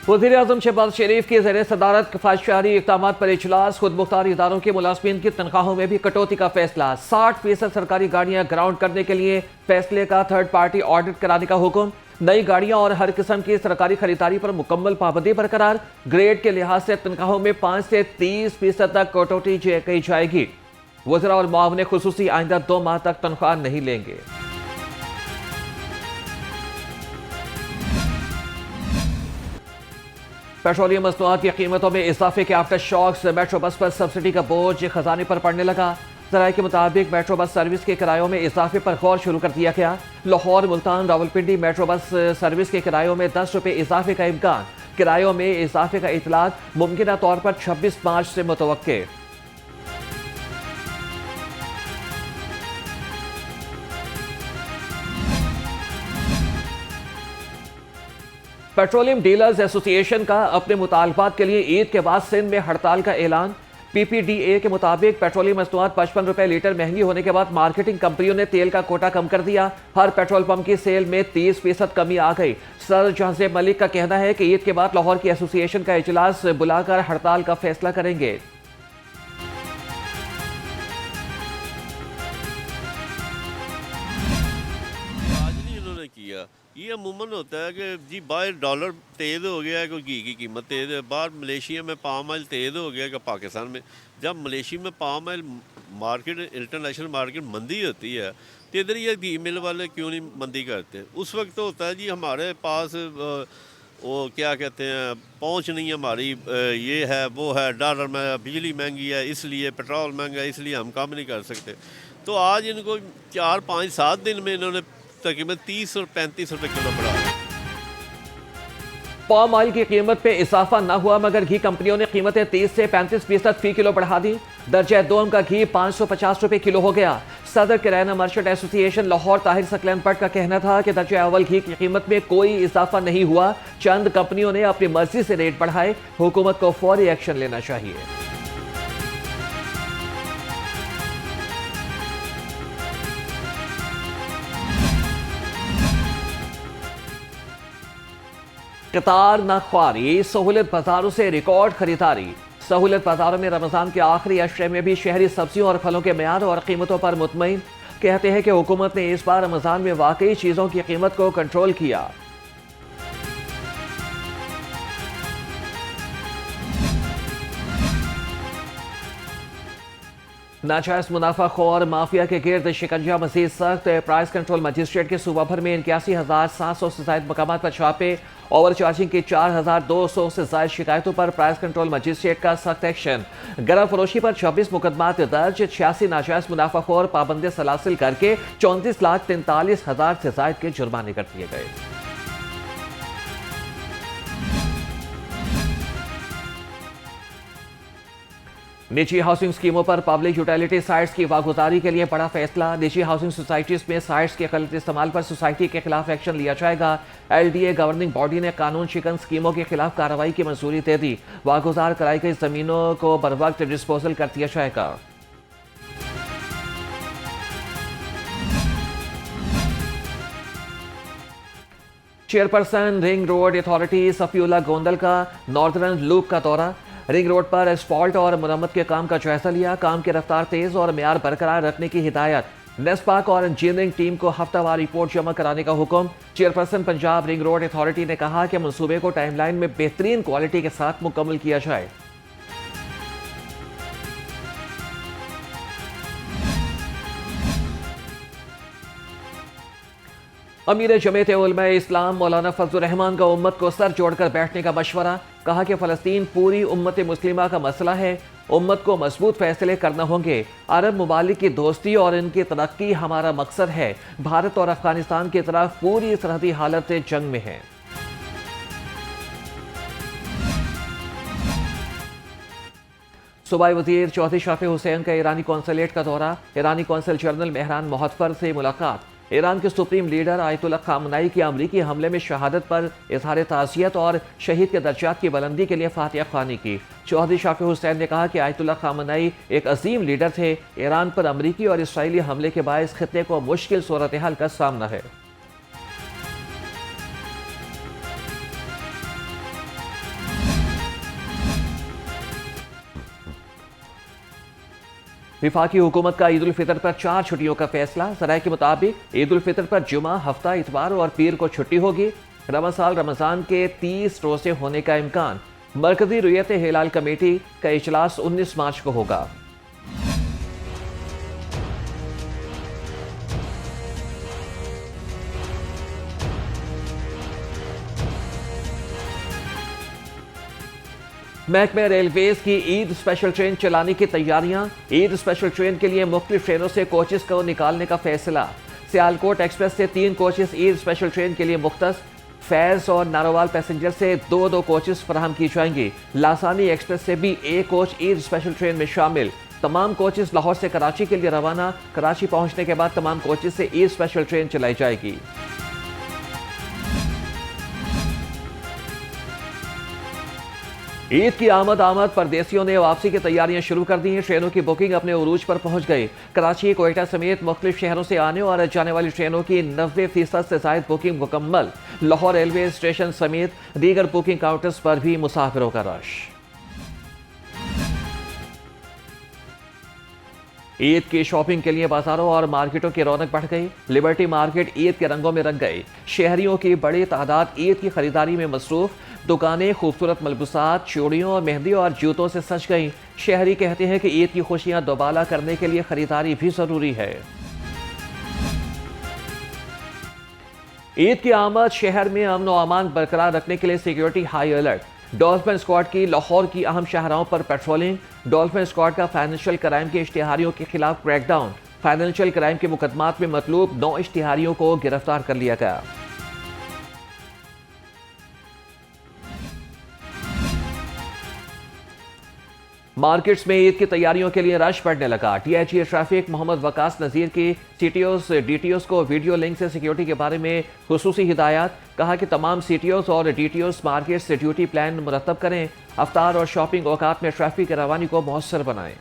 वज़ीर-ए-आज़म शहबाज शरीफ की ज़ेर सदारत किफ़ायतशारी इक़दामात पर इजलास। खुद मुख्तार इदारों के मुलाज़मीन की तनख्वाहों में भी कटौती का फैसला। 60% सरकारी गाड़ियाँ ग्राउंड करने के लिए फैसले का थर्ड पार्टी ऑडिट कराने का हुक्म। नई गाड़ियाँ और हर किस्म की सरकारी खरीदारी पर मुकम्मल पाबंदी बरकरार। ग्रेड के लिहाज से तनख्वाहों में 5 से 30% तक कटौती की जाएगी। वज़रा और मुआवने खुसूसी आइंदा 2 माह तक तनख्वाह नहीं लेंगे। पेट्रोलियम मसनूआत की कीमतों में इजाफे के आफ्टर शॉक्स। मेट्रो बस पर सब्सिडी का बोझ खजाने पर पड़ने लगा। जराये के मुताबिक मेट्रो बस सर्विस के किरायों में इजाफे पर गौर शुरू कर दिया गया। Lahore, Multan, Rawalpindi metro bus service के किरायों में 10 रुपये इजाफे का इम्कान। किरायों में इजाफे का इतलाक मुमकिन तौर पर 26 मार्च से मुतवक्के। पेट्रोलियम डीलर्स एसोसिएशन का अपने मुतालबात के लिए ईद के बाद सिंध में हड़ताल का ऐलान। पीपीडीए के मुताबिक पेट्रोलियम मसनूआत 55 रुपए लीटर महंगी होने के बाद मार्केटिंग कंपनियों ने तेल का कोटा कम कर दिया। हर पेट्रोल पंप की सेल में 30% कमी आ गई। सर जहांजेब मलिक का कहना है कि ईद के बाद लाहौर की एसोसिएशन का इजलास बुलाकर हड़ताल का फैसला करेंगे। किया ये अमूमन होता है कि जी बाहर डॉलर तेज़ हो गया है, कोई घी की कीमत तेज़ है, बाहर मलेशिया में पाम ऑयल तेज़ हो गया कि पाकिस्तान में। जब मलेशिया में palm oil market international market मंदी होती है तो इधर ये घी मिल वाले क्यों नहीं मंदी करते। उस वक्त तो होता है जी हमारे पास वो क्या कहते हैं पहुंच नहीं हमारी, ये है वो है, डॉलर में बिजली महंगी है इसलिए, पेट्रोल महंगा है इसलिए हम काम नहीं कर सकते। तो आज इनको 4, 5, 7 दिन में इन्होंने तकरीबन 30 और 35 रुपए किलो बढ़ा। पाम ऑयल की कीमत पे इजाफा न हुआ मगर घी कंपनियों ने कीमतें 30 से 35% फी किलो बढ़ा दी। दर्जा दोम का घी 550 रुपए किलो हो गया। सदर किराना मर्चेंट एसोसिएशन लाहौर ताहिर सकलैन पट का कहना था कि दर्जा अव्वल घी की कीमत में कोई इजाफा नहीं हुआ। चंद कंपनियों ने अपनी मर्जी से रेट बढ़ाए। हुकूमत को फौरी एक्शन लेना चाहिए। कतार न ख्वारी, सहूलत बाजारों से रिकॉर्ड खरीदारी। सहूलत बाजारों में रमजान के आखिरी अशरे में भी शहरी सब्जियों और फलों के म्यार और कीमतों पर मुतमईन। कहते हैं कि हुकूमत ने इस बार रमजान में वाकई चीजों की कीमत को कंट्रोल किया। नाजायज मुनाफाखोर माफिया के गिर्द शिकंजा मजीद सख्त। प्राइस कंट्रोल मजिस्ट्रेट के सूबा भर में 81,700 से ज्यादा मकामात पर छापे। ओवर चार्जिंग की 4,200 से ज्यादा शिकायतों पर प्राइस कंट्रोल मजिस्ट्रेट का सख्त एक्शन। गरम फरोशी पर 26 मुकदमात दर्ज। 86 नाजायज मुनाफाखोर पाबंदी सलासिल करके 34,43,000 से ज्यादा के जुर्माने कर दिए गए। निजी हाउसिंग स्कीमों पर पब्लिक यूटिलिटी साइट्स की वागुजारी के लिए बड़ा फैसला। निजी हाउसिंग सोसाइटीज में साइट्स के गलत इस्तेमाल पर सोसाइटी के खिलाफ एक्शन लिया जाएगा। LDA गवर्निंग बॉडी ने कानून शिकन स्कीमों के खिलाफ कार्रवाई की मंजूरी दे दी। वागुजार कराई गई जमीनों को बर वक्त डिस्पोजल कर दिया जाएगा। Chairperson ring road authority Safiullah Gondal का नॉर्दर्न लूप का दौरा। रिंग रोड पर एस्फॉल्ट और मरम्मत के काम का जायजा लिया। काम की रफ्तार तेज और मेयार बरकरार रखने की हिदायत। नेस्पाक और इंजीनियरिंग टीम को हफ्तावार रिपोर्ट जमा कराने का हुक्म। Chairperson Punjab ring road authority ने कहा कि मंसूबे को टाइमलाइन में बेहतरीन क्वालिटी के साथ मुकम्मल किया जाए। अमीर जमीयत उलमा इस्लाम मौलाना फजलुर रहमान का उम्मत को सर जोड़कर बैठने का मशवरा। कहा कि फ़लस्तीन पूरी उम्मत मुस्लिमा का मसला है। उम्मत को मजबूत फैसले करना होंगे। अरब ममालिक की दोस्ती और इनकी तरक्की हमारा मकसद है। भारत और अफगानिस्तान की तरफ पूरी सरहदी हालत जंग में है। सूबाई वजीर चौधरी शाफी हुसैन का ईरानी कौंसलेट का दौरा। ईरानी कौंसल जनरल मेहरान मोहतफर से मुलाकात। ईरान के सुप्रीम लीडर आयतुल्लाह खामनई की अमरीकी हमले में शहादत पर इजहार ताज़ियत और शहीद के दर्जात की बुलंदी के लिए फातिहा ख्वानी की। चौधरी शाफी हुसैन ने कहा कि आयतुल्लाह खामनई एक अजीम लीडर थे। ईरान पर अमरीकी और इसराइली हमले के बायस खित्ते को मुश्किल सूरत हाल का सामना है। विफाकी हुकूमत का ईद उल फितर पर 4 छुट्टियों का फैसला। ज़राए के मुताबिक ईद उल फितर पर जुमा, हफ्ता, इतवार और पीर को छुट्टी होगी। रमज़ान के 30 रोजे होने का इम्कान। मरकजी रुयत हिलाल कमेटी का इजलास 19 मार्च को होगा। महकमे रेलवेज की ईद स्पेशल ट्रेन चलाने की तैयारियां। ईद स्पेशल ट्रेन के लिए मुख्तलिफ ट्रेनों से कोचेस को निकालने का फैसला। सियालकोट एक्सप्रेस से 3 कोचेस ईद स्पेशल ट्रेन के लिए मुख्तस। फैज और नारोवाल पैसेंजर से 2-2 कोचेस फराहम की जाएंगी। लासानी एक्सप्रेस से भी 1 कोच ईद स्पेशल ट्रेन में शामिल। तमाम कोचेस लाहौर से कराची के लिए रवाना। कराची पहुंचने के बाद तमाम कोचेस से ईद स्पेशल ट्रेन चलाई जाएगी। ईद की आमद परदेसियों ने वापसी की तैयारियां शुरू कर दी हैं। ट्रेनों की बुकिंग अपने उरूज पर पहुंच गई। कराची, कोयटा समेत मुख्तलिफ शहरों से आने और जाने वाली ट्रेनों की 90% से ज्यादा बुकिंग मुकम्मल। लाहौर रेलवे स्टेशन समेत दीगर बुकिंग काउंटर्स पर भी मुसाफिरों का रश। ईद की शॉपिंग के लिए बाजारों और मार्केटों की रौनक बढ़ गई। लिबर्टी मार्केट ईद के रंगों में रंग गई। शहरियों की बड़ी तादाद ईद की खरीदारी में मसरूफ। दुकानें खूबसूरत मलबूसात, चूड़ियों, मेहंदी और जूतों से सज गईं। शहरी कहते हैं कि ईद की खुशियां दोबाला करने के लिए खरीदारी भी जरूरी है। ईद की आमद शहर में अमन और अमान बरकरार रखने के लिए security high alert. Dolphin squad की लाहौर की अहम शाहराहों पर पेट्रोलिंग। डॉल्फिन स्क्वाड का फाइनेंशियल क्राइम के इश्तिहारियों के खिलाफ क्रैकडाउन। फाइनेंशियल क्राइम के मुकदमात में मतलूब 9 इश्तिहारियों को गिरफ्तार कर लिया गया। मार्केट्स में ईद की तैयारियों के लिए रश बढ़ने लगा। टीआईजी ट्रैफिक मोहम्मद वकास नजीर की सीटीओस डीटीओस को वीडियो लिंक से सिक्योरिटी के बारे में खुसूसी हिदायत। कहा कि तमाम सीटीओस और डीटीओस मार्केट से ड्यूटी प्लान मुरतब करें। अफ्तार और शॉपिंग औकात में ट्रैफिक की रवानी को मौसर बनाएं।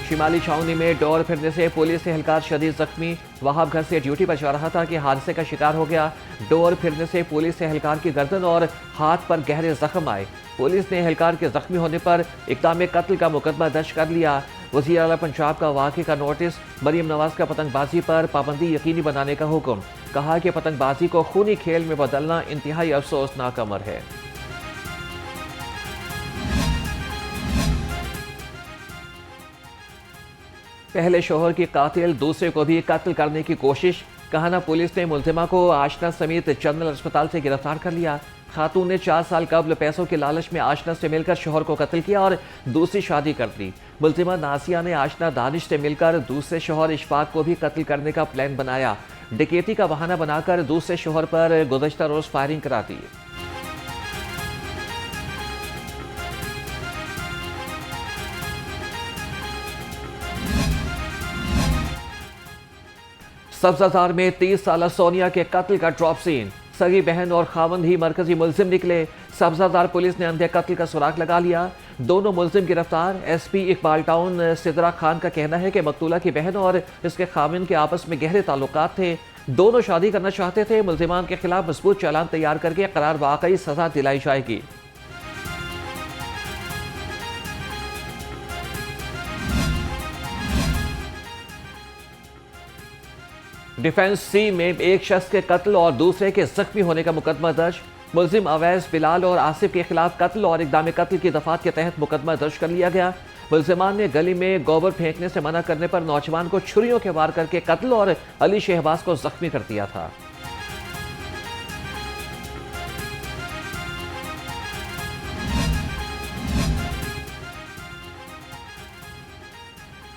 शिमाली छावनी में डोर फिरने से पुलिस एहलकार शदीद जख्मी। वहाब घर से ड्यूटी पर जा रहा था कि हादसे का शिकार हो गया। डोर फिरने से पुलिस एहलकार की गर्दन और हाथ पर गहरे जख्म आए। पुलिस ने एहलकार के जख्मी होने पर इक़दाम कत्ल का मुकदमा दर्ज कर लिया। वज़ीर आला पंजाब का वाक़े का नोटिस। मरीम नवाज का पतंगबाजी पर पाबंदी यकीनी बनाने का हुक्म। कहा कि पतंगबाजी को खूनी खेल में बदलना इंतहाई अफसोसनाक अमर है। पहले शोहर की कातिल दूसरे को भी कत्ल करने की कोशिश। कहाना पुलिस ने मुल्जिमा को आशना समेत जनरल अस्पताल से गिरफ्तार कर लिया। खातून ने 4 साल कबल पैसों के लालच में आशना से मिलकर शोहर को कत्ल किया और दूसरी शादी कर दी। मुल्जिमा नासिया ने आशना दानिश से मिलकर दूसरे शोहर इशफाक को भी कत्ल करने का प्लान बनाया। डकैती का बहाना बनाकर दूसरे शोहर पर गुज़श्ता रोज फायरिंग करा दी। सब्जाजार में 30 साल सोनिया के कत्ल का ड्रॉप सीन। सगी बहन और खावंद ही मरकजी मुल्जिम निकले। सब्जाजार पुलिस ने अंधे कत्ल का सुराग लगा लिया। दोनों मुल्जिम गिरफ्तार। एसपी इकबाल टाउन सिदरा खान का कहना है कि मकतूला की बहन और इसके खाविंद के आपस में गहरे ताल्लुकात थे। दोनों शादी करना चाहते थे। मुल्जिमान के खिलाफ मजबूत चालान तैयार करके करार वाकई सजा दिलाई जाएगी। डिफेंस सी में एक शख्स के कत्ल और दूसरे के जख्मी होने का मुकदमा दर्ज। मुल्जिम अवैस, बिलाल और आसिफ के खिलाफ कत्ल और इक़दाम कत्ल की दफात के तहत मुकदमा दर्ज कर लिया गया। मुल्जिमान ने गली में गोबर फेंकने से मना करने पर नौजवान को छुरियों के वार करके कत्ल और अली शहबाज को जख्मी कर दिया था।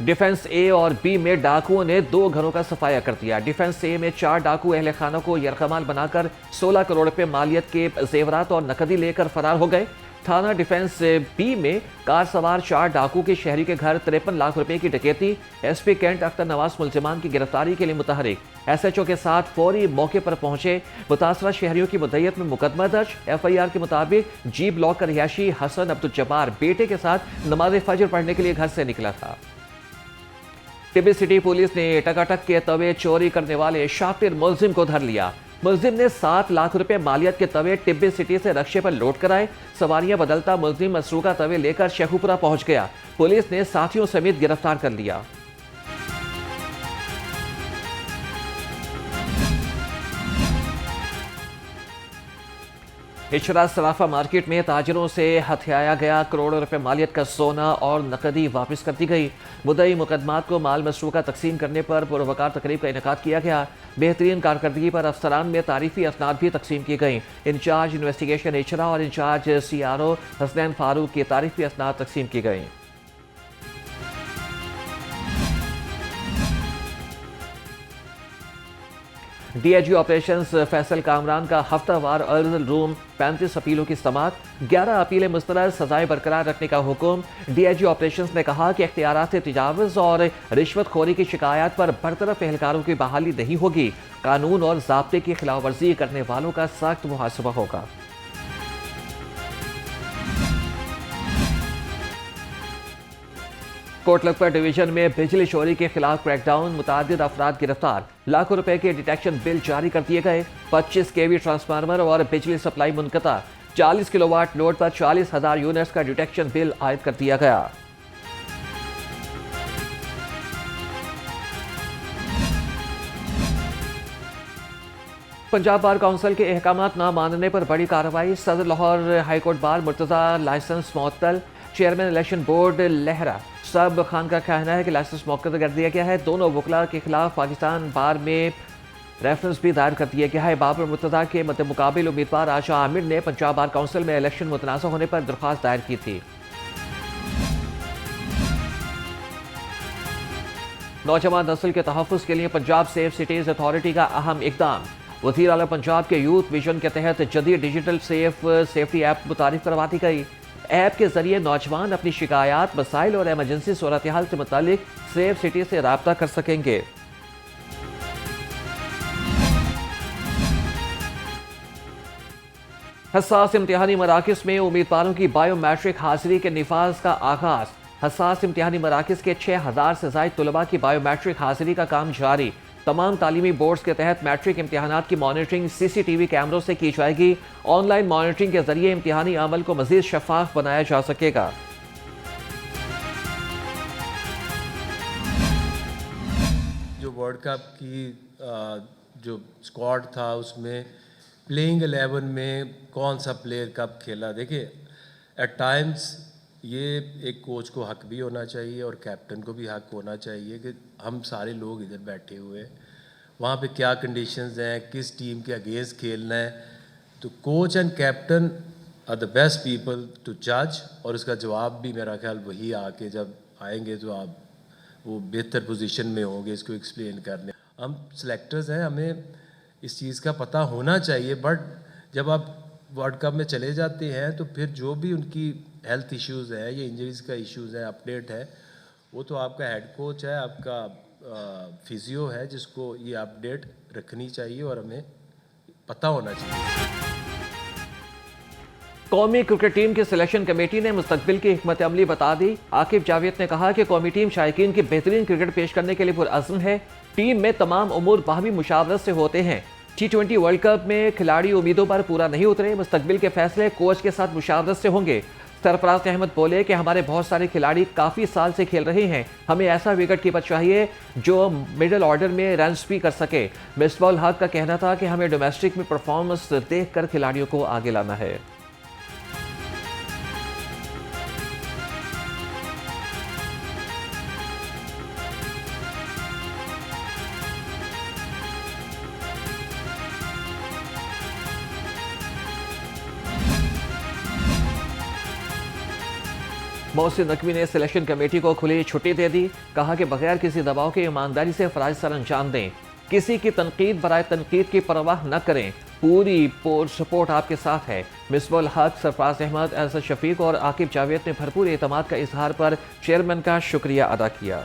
डिफेंस ए और बी में डाकुओं ने 2 घरों का सफाया कर दिया। डिफेंस ए में 4 डाकू अहले खाना को यरकमाल बनाकर 16 करोड़ रुपए मालियत के जेवरात और नकदी लेकर फरार हो गए। थाना डिफेंस बी में कार सवार 4 डाकू के शहरी के घर 53 लाख रुपए की डकैती। एसपी कैंट अख्तर नवाज मुल्जिमान की गिरफ्तारी के लिए मुतहरिक। एसएचओ के साथ फौरी मौके पर पहुंचे। मुतासरा शहरियों की मुद्दत में मुकदमा दर्ज। एफआईआर के मुताबिक जी ब्लॉक का रिहायशी हसन अब्दुल जब्बार बेटे के साथ नमाज फजर पढ़ने के लिए घर से निकला था। टिबी सिटी पुलिस ने टकाटक के तवे चोरी करने वाले शातिर मुल्जिम को धर लिया। मुलजिम ने 7 लाख रुपए मालियत के तवे टिब्बी सिटी से रक्शे पर लोड कराए। सवारियां बदलता मुलजिम मसरूका तवे लेकर शेखुपुरा पहुंच गया। पुलिस ने साथियों समेत गिरफ्तार कर लिया। हिजरा सराफा मार्केट में ताजिरों से हथियाया गया करोड़ों रुपए मालियत का सोना और नकदी वापस कर दी गई। मुद्दई मुकदमात को माल मसरूका तकसीम करने पर पुरवकार तकरीब का इनेकाद किया गया। बेहतरीन कारकर्दगी पर अफसरान में तारीफी असनाद भी तकसीम की गई। इंचार्ज इन्वेस्टिगेशन हिजरा और इंचार्ज CRO हसनैन फारूक की तारीफी असनाद तकसीम की गई। DIG ऑपरेशंस फैसल कामरान का हफ्तावार अर्जल रूम 35 अपीलों की समात। 11 अपीलें मुस्तरद, सजाएं बरकरार रखने का हुक्म। DIG ऑपरेशंस ने कहा कि इख्तियारात तजावुज़ और रिश्वतखोरी की शिकायत पर बरतरफ एहलकारों की बहाली नहीं होगी। कानून और ज़ाब्ते की खिलाफ वर्जी करने वालों का सख्त मुहासबा होगा। कोटलखपत डिवीजन में बिजली चोरी के खिलाफ क्रैकडाउन, मुतादिद अफराद गिरफ्तार। लाखों रुपए के डिटेक्शन बिल जारी कर दिए गए। 25 kV ट्रांसफार्मर और बिजली सप्लाई मुनक़ता। 40 किलोवाट लोड पर 40,000 यूनिट्स का डिटेक्शन बिल आयद कर दिया गया। पंजाब बार काउंसिल के अहकामात ना मानने पर बड़ी कार्रवाई। सदर Lahore high court bar Murtaza licence मुअत्तल। चेयरमैन इलेक्शन बोर्ड लहरा सब खान का कहना है कि लाइसेंस मुअत्तल कर दिया गया है। दोनों वकला के खिलाफ पाकिस्तान बार में रेफरेंस भी दायर कर दिया गया है। बाबर मुर्तज़ा के मुकाबिल उम्मीदवार आशा आमिर ने पंजाब बार काउंसिल में इलेक्शन मुतनाज़ होने पर दरख्वास्त दायर की थी। नौजवान नस्ल के तहफ़्फ़ुज़ के लिए पंजाब सेफ सिटीज़ अथॉरिटी का अहम इक़दाम। वज़ीर आला पंजाब के यूथ विजन के तहत जदीद डिजिटल सेफ्टी ऐप मुतारिफ करवा दी गई। ऐप के जरिए नौजवान अपनी शिकायत, मसाइल और एमरजेंसी सूरत हाल से मुतालिक सेफ सिटी से राब्ता कर सकेंगे। हसास इम्तिहानी मराकिज़ में उम्मीदवारों की बायोमेट्रिक हाजिरी के निफाज का आगाज। हसास इम्तिहानी मराकिज़ के 6,000 से ज़ायद तलबा की बायोमेट्रिक हाजिरी का काम जारी। तमाम तालीमी बोर्ड्स के तहत मैट्रिक इम्तिहानात की मॉनिटरिंग CCTV कैमरों से की जाएगी। ऑनलाइन मॉनिटरिंग के जरिए इम्तिहानी अमल को मजीद शफाफ बनाया जा सकेगा। जो वर्ल्ड कप की जो स्क्वाड था उसमें प्लेइंग 11 में कौन सा प्लेयर कब खेला, देखिए एट टाइम्स ये एक कोच को हक भी होना चाहिए और कैप्टन को भी हक होना चाहिए कि हम सारे लोग इधर बैठे हुए हैं, वहाँ पे क्या कंडीशंस हैं, किस टीम के अगेंस्ट खेलना है। तो coach and captain are the best people to जज, और उसका जवाब भी मेरा ख्याल वही आके जब आएंगे तो आप वो बेहतर पोजीशन में होंगे इसको एक्सप्लेन करने। हम सेलेक्टर्स हैं, हमें इस चीज़ का पता होना चाहिए, बट जब आप वर्ल्ड कप में चले जाते हैं तो फिर जो भी उनकी हेल्थ इश्यूज़ है या इंजरीज़ का इश्यूज़ है, अपडेट है, वो तो आपका हेड कोच है, आपका फिजियो है, जिसको ये अपडेट रखनी चाहिए और हमें पता होना चाहिए। कौमी क्रिकेट टीम की सिलेक्शन कमेटी ने मुस्तकबिल की हिकमत अमली बता दी। आकिब जावेद ने कहा कि कौमी टीम शायकीन की बेहतरीन क्रिकेट पेश करने के लिए पुरअज़्म है। टीम में तमाम उमूर बाहमी मुशावरत से होते हैं। T20 वर्ल्ड कप में खिलाड़ी उम्मीदों पर पूरा नहीं उतरे। मुस्तकबिल के फैसले कोच के साथ मुशावरत से होंगे। सरफराज अहमद बोले कि हमारे बहुत सारे खिलाड़ी काफ़ी साल से खेल रहे हैं, हमें ऐसा विकेट कीपर चाहिए जो मिडिल ऑर्डर में रन्स भी कर सके। मिसबाउल हक का कहना था कि हमें डोमेस्टिक में परफॉर्मेंस देखकर खिलाड़ियों को आगे लाना है। मोहसिन नकवी ने सिलेक्शन कमेटी को खुली छुट्टी दे दी। कहा कि बगैर किसी दबाव के ईमानदारी से फ़राइज़ सर अंजाम दें। किसी की तनकीद बराए तनकीद की परवाह न करें। पूरी सपोर्ट आपके साथ है। मिसबाउल हक, सरफराज अहमद, असद शफीक और आकिब जावेद ने भरपूर एतमाद का इजहार पर चेयरमैन का शुक्रिया अदा किया।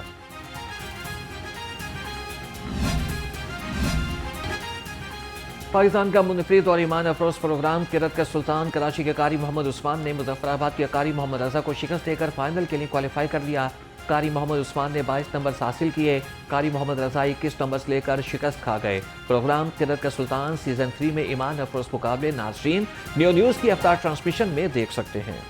पाकिस्तान का मुनफरिद और ईमान अफरोज प्रोग्राम किरत का सुल्तान कराची के कारी मोहम्मद उस्मान ने मुजफ्फराबाद के कारी मोहम्मद रजा को शिकस्त देकर फाइनल के लिए क्वालिफाई कर लिया। कारी मोहम्मद उस्मान ने 22 नंबर हासिल किए। कारी मोहम्मद रजा 21 नंबर लेकर शिकस्त खा गए। प्रोग्राम किरत का सुल्तान सीजन 3 में ईमान अफरोज मुकाबले नाज़रीन न्यू न्यूज़ की अफ्तार ट्रांसमिशन में देख सकते हैं।